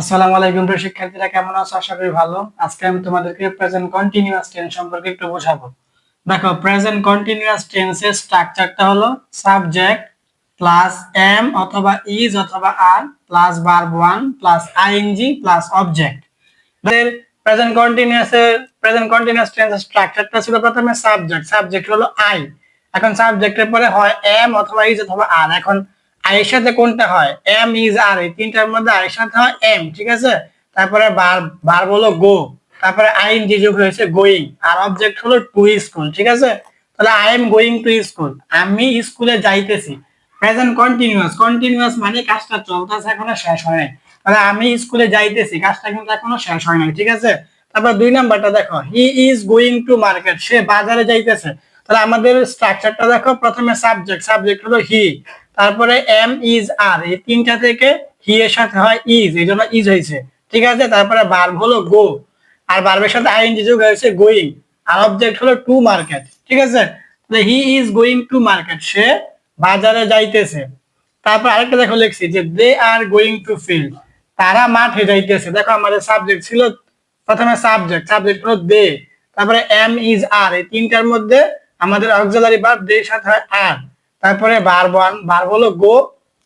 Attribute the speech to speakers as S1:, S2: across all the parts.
S1: আসসালামু আলাইকুম প্রিয় শিক্ষার্থীরা, কেমন আছো? আশা করি ভালো। আজকে আমি তোমাদেরকে প্রেজেন্ট কন্টিনিউয়াস টেন্স সম্পর্কে একটু বোঝাবো। দেখো, প্রেজেন্ট কন্টিনিউয়াস টেন্সের স্ট্রাকচারটা হলো সাবজেক্ট প্লাস এম অথবা ইজ অথবা are plus verb one plus ING plus object. এর প্রেজেন্ট কন্টিনিউয়াস টেন্সের স্ট্রাকচারটা ছিল প্রথমে সাবজেক্ট হলো আই। এখন সাবজেক্টের পরে হয় এম অথবা ইজ অথবা আর। এখন আই এর সাথে কোনটা হয়? এম ইজ আর, এই তিনটার মধ্যে আই এর সাথে হয় এম, ঠিক আছে। তারপরে ভার্ব হলো গো, তারপরে আইএনজি যোগ হয়েছে গোয়িং, আর অবজেক্ট হলো টু স্কুল, ঠিক আছে। তাহলে I am going to school, আমি স্কুলে যাইতেছি। প্রেজেন্ট কন্টিনিউয়াস মানে কাজটা চলতেছে, এখনো শেষ হয় নাই। তাহলে আমি স্কুলে যাইতেছি, কাজটা কিন্তু এখনো শেষ হয় নাই, ঠিক আছে। তারপর দুই নাম্বারটা দেখো, he is going to market, সে বাজারে যাইতেছে। তাহলে আমাদের স্ট্রাকচারটা দেখো, প্রথমে সাবজেক্ট হলো হি, তারপরে এম ইজ আর, এই তিনটা থেকে হি এর সাথে হয় ইজ, এই জন্য ইজ হয়েছে, ঠিক আছে। তারপরে ভার্ব হলো গো, আর ভার্বের সাথে আইএনজি যোগ হয়েছে গোয়িং, আর অবজেক্ট হলো টু মার্কেট, ঠিক আছে। তাহলে he is going to market, সে বাজারে যাইতেছে। তারপর আরেকটা দেখো লিখছি যে they are going to field, তারা মাঠে যাইতেছে। দেখো আমাদের সাবজেক্ট ছিল প্রথমে সাবজেক্ট হলো দে, তারপরে এম ইজ আর, এই তিনটার মধ্যে আমাদের অক্সিলারি ভার্ব দে এর সাথে হয় আর, তারপরে ভার্ব হলো গো,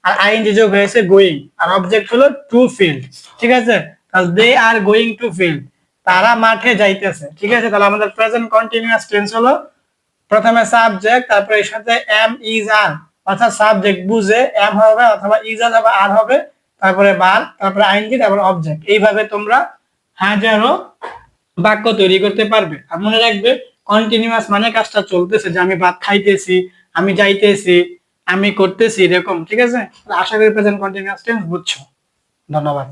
S1: আর আইএনজি যোগ হয়েছে গোয়িং, আর অবজেক্ট হলো টু ফিল্ড, ঠিক আছে। তাহলে দে আর গোয়িং টু ফিল্ড, তারা মাঠে যাইতেছে, ঠিক আছে। তাহলে আমাদের প্রেজেন্ট কন্টিনিউয়াস টেন্স হলো প্রথমে সাবজেক্ট, তারপরে এর সাথে এম ইজ আর, অর্থাৎ সাবজেক্ট বুঝে এম হবে অথবা ইজ অথবা আর হবে, তারপরে ভার্ব, তারপরে আইএনজি, তারপরে অবজেক্ট। এইভাবে তোমরা হাজারো বাক্য তৈরি করতে পারবে। আর মনে রাখবে, কন্টিনিউয়াস মানে কাজটা চলতেছে, যে আমি ভাত খাইতেছি, আমি যাইতেছি, আমি করতেছি, এরকম, ঠিক আছে। আশা করি প্রেজেন্ট কন্টিনিউয়াস টেন্স বুঝছো। ধন্যবাদ।